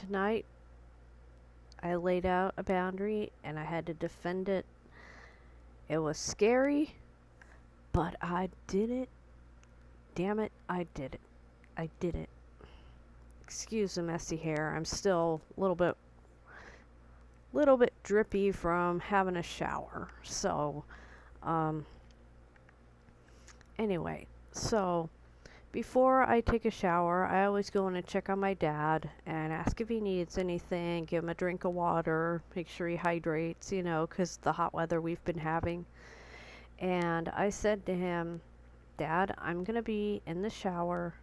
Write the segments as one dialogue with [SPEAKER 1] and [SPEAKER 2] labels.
[SPEAKER 1] tonight I laid out a boundary and I had to defend it. It was scary, but I did it. Damn it, I did it. I did it. Excuse the messy hair. I'm still a little bit drippy from having a shower. So, um, anyway, so before I take a shower, I always go in and check on my dad and ask if he needs anything, give him a drink of water, make sure he hydrates, you know, 'cause the hot weather we've been having. And I said to him, Dad, I'm going to be in the shower,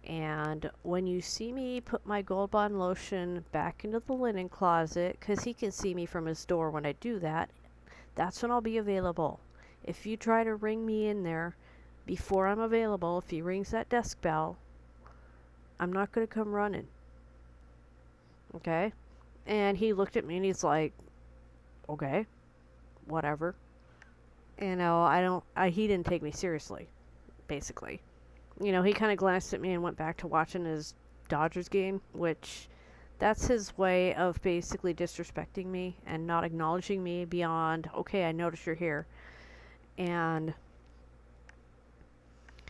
[SPEAKER 1] and when you see me put my Gold Bond lotion back into the linen closet, 'cause he can see me from his door when I do that, that's when I'll be available. If you try to ring me in there before I'm available, if he rings that desk bell, I'm not going to come running. Okay? And he looked at me and he's like, okay, whatever. You know, he didn't take me seriously, basically. You know, he kind of glanced at me and went back to watching his Dodgers game, which that's his way of basically disrespecting me and not acknowledging me beyond, okay, I noticed you're here. And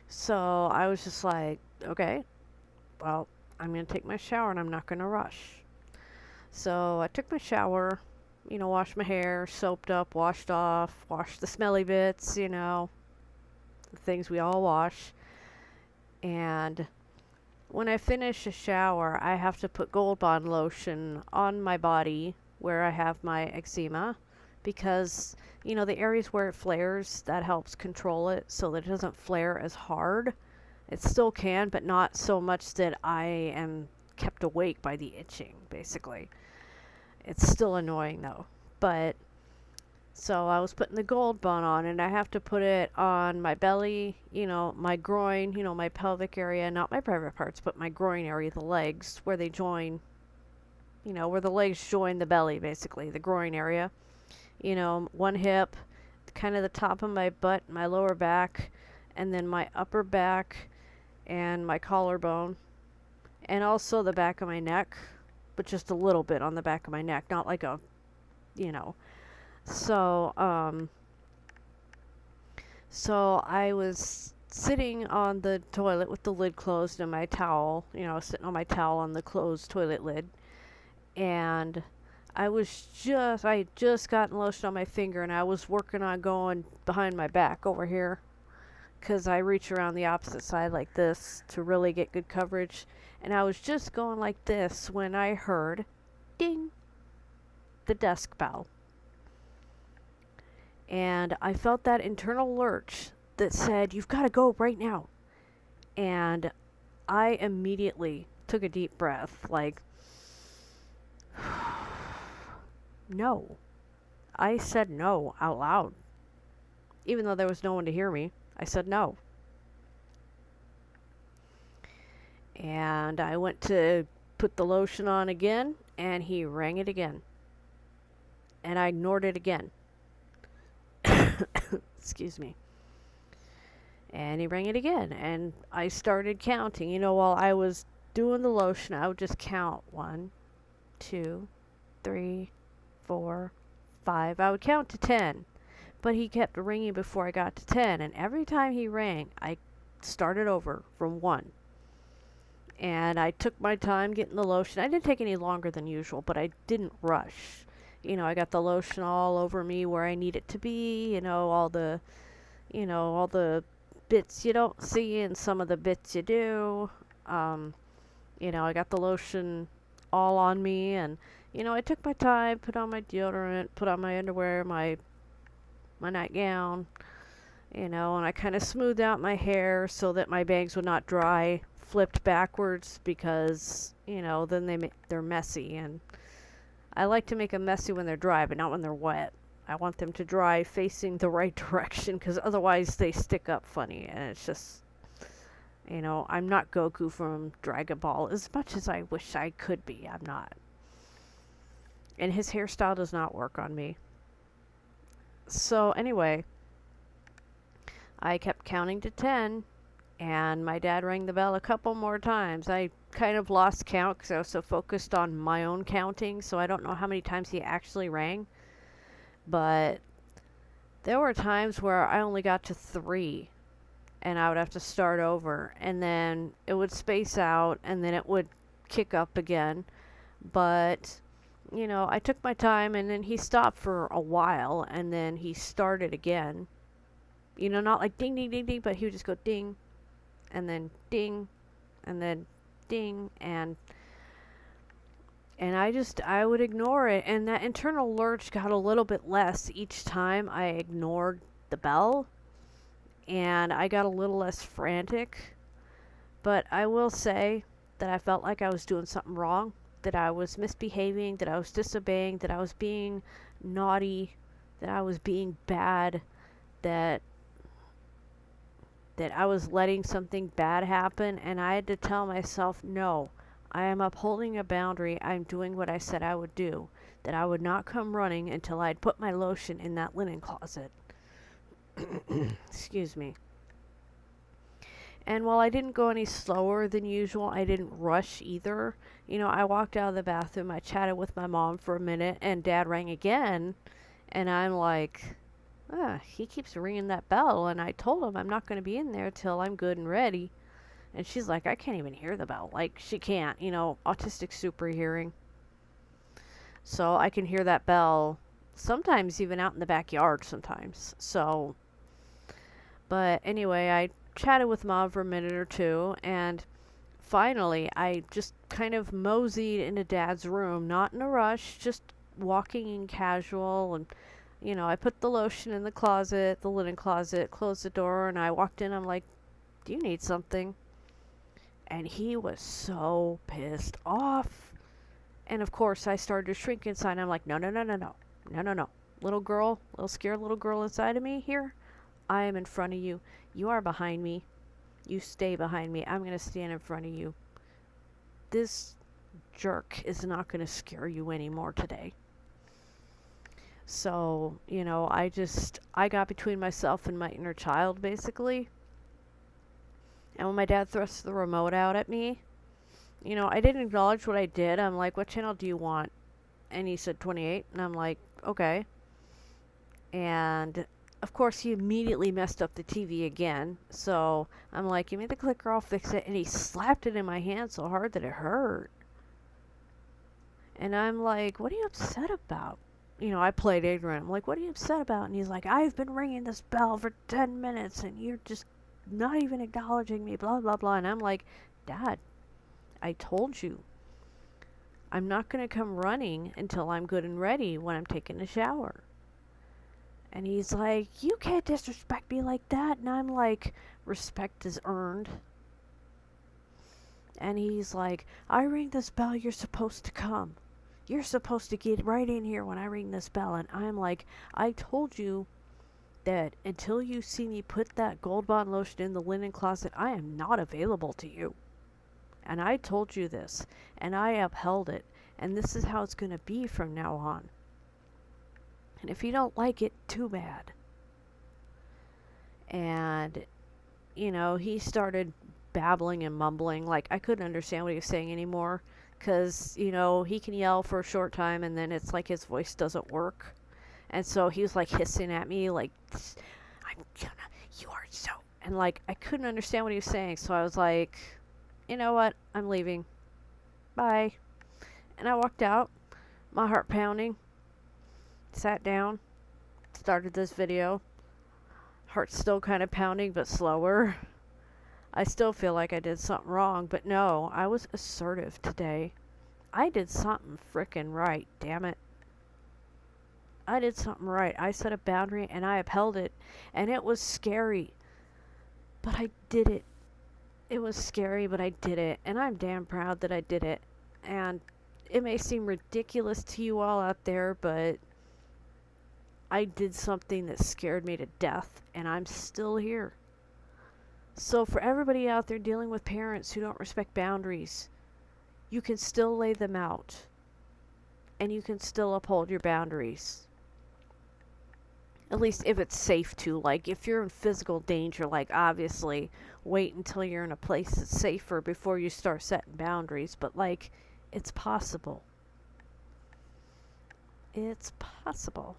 [SPEAKER 1] so I was just like, okay, well, I'm going to take my shower and I'm not going to rush. So I took my shower, you know, washed my hair, soaped up, washed off, washed the smelly bits, you know, the things we all wash. And when I finish a shower, I have to put Gold Bond lotion on my body where I have my eczema, because, you know, the areas where it flares, that helps control it so that it doesn't flare as hard. It still can, but not so much that I am kept awake by the itching, basically. It's still annoying though. But so I was putting the Gold Bond on, and I have to put it on my belly, you know, my groin, you know, my pelvic area, not my private parts, but my groin area, the legs, where they join, you know, where the legs join the belly, basically, the groin area. You know, one hip, kind of the top of my butt, my lower back, and then my upper back and my collarbone, and also the back of my neck, but just a little bit on the back of my neck, not like a, you know. So I was sitting on the toilet with the lid closed and my towel, you know, sitting on my towel on the closed toilet lid. And I had just gotten lotion on my finger, and I was working on going behind my back over here, 'cause I reach around the opposite side like this to really get good coverage. And I was just going like this when I heard, ding, the desk bell. And I felt that internal lurch that said, you've got to go right now. And I immediately took a deep breath, like, no. I said no out loud. Even though there was no one to hear me, I said no. And I went to put the lotion on again, and he rang it again. And I ignored it again. Excuse me. And he rang it again, and I started counting. You know, while I was doing the lotion, I would just count 1, 2, 3, 4, 5. I would count to 10. But he kept ringing before I got to 10, and every time he rang, I started over from 1. And I took my time getting the lotion. I didn't take any longer than usual, but I didn't rush. You know, I got the lotion all over me where I need it to be, you know, all the bits you don't see and some of the bits you do. You know, I got the lotion all on me, and, you know, I took my time, put on my deodorant, put on my underwear, my nightgown, you know, and I kind of smoothed out my hair so that my bangs would not dry, flipped backwards, because, you know, then they're messy, and I like to make them messy when they're dry, but not when they're wet. I want them to dry facing the right direction, because otherwise they stick up funny, and it's just, you know, I'm not Goku from Dragon Ball as much as I wish I could be. I'm not. And his hairstyle does not work on me. So anyway, I kept counting to 10, And my dad rang the bell a couple more times. I kind of lost count because I was so focused on my own counting, so I don't know how many times he actually rang. But there were times where I only got to 3 and I would have to start over, and then it would space out and then it would kick up again. But I took my time, and then he stopped for a while and then he started again. Not like ding ding ding ding, but he would just go ding and then ding and then ding, and I would ignore it, and that internal lurch got a little bit less each time I ignored the bell, and I got a little less frantic. But I will say that I felt like I was doing something wrong, that I was misbehaving, that I was disobeying, that I was being naughty, that I was being bad, that I was letting something bad happen, and I had to tell myself, no, I am upholding a boundary. I'm doing what I said I would do, that I would not come running until I'd put my lotion in that linen closet. Excuse me. And while I didn't go any slower than usual, I didn't rush either. I walked out of the bathroom, I chatted with my mom for a minute, and Dad rang again, and I'm like, he keeps ringing that bell, and I told him I'm not going to be in there till I'm good and ready. And she's like, I can't even hear the bell. Like, she can't, autistic super hearing. So I can hear that bell sometimes even out in the backyard sometimes. So, but anyway, I chatted with Mom for a minute or two, and finally I just kind of moseyed into Dad's room, not in a rush, just walking in casual, and I put the lotion in the closet, the linen closet, closed the door, and I walked in. I'm like, do you need something? And he was so pissed off. And of course, I started to shrink inside. I'm like, no, no, no, no, no. No, no, no. Little girl, little scared little girl inside of me here. I am in front of you. You are behind me. You stay behind me. I'm going to stand in front of you. This jerk is not going to scare you anymore today. So, I got between myself and my inner child, basically. And when my dad thrust the remote out at me, I didn't acknowledge what I did. I'm like, what channel do you want? And he said 28. And I'm like, okay. And, of course, he immediately messed up the TV again. So I'm like, give me the clicker, I'll fix it. And he slapped it in my hand so hard that it hurt. And I'm like, what are you upset about? I played ignorant. I'm like, what are you upset about? And he's like, I've been ringing this bell for 10 minutes and you're just not even acknowledging me, blah, blah, blah. And I'm like, Dad, I told you. I'm not going to come running until I'm good and ready when I'm taking a shower. And he's like, you can't disrespect me like that. And I'm like, respect is earned. And he's like, I ring this bell, you're supposed to come. You're supposed to get right in here when I ring this bell. And I'm like, I told you that until you see me put that Gold Bond lotion in the linen closet, I am not available to you. And I told you this, and I upheld it, and this is how it's going to be from now on. And if you don't like it, too bad. And, he started babbling and mumbling, like I couldn't understand what he was saying anymore. Because, he can yell for a short time and then it's like his voice doesn't work. And so he was like hissing at me, like, you are so. And like, I couldn't understand what he was saying. So I was like, you know what? I'm leaving. Bye. And I walked out, my heart pounding, sat down, started this video. Heart still kind of pounding, but slower. I still feel like I did something wrong, but no, I was assertive today. I did something frickin' right, damn it. I did something right. I set a boundary and I upheld it, and it was scary. But I did it. It was scary, but I did it, and I'm damn proud that I did it. And it may seem ridiculous to you all out there, but I did something that scared me to death, and I'm still here. So for everybody out there dealing with parents who don't respect boundaries, you can still lay them out, and you can still uphold your boundaries. At least if it's safe to. Like, if you're in physical danger, like, obviously, wait until you're in a place that's safer before you start setting boundaries. But, like, it's possible. It's possible.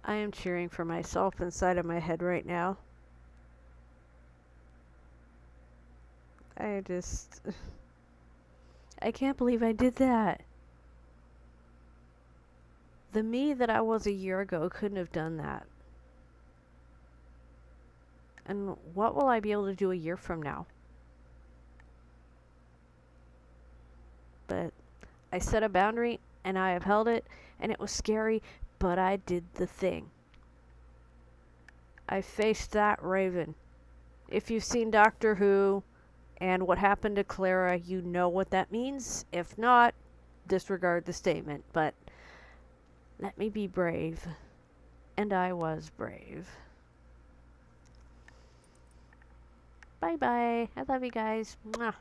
[SPEAKER 1] I am cheering for myself inside of my head right now. I just... I can't believe I did that. The me that I was a year ago couldn't have done that. And what will I be able to do a year from now? But I set a boundary and I upheld it, and it was scary, but I did the thing. I faced that raven. If you've seen Doctor Who and what happened to Clara, you know what that means. If not, disregard the statement. But let me be brave. And I was brave. Bye bye. I love you guys. Mwah.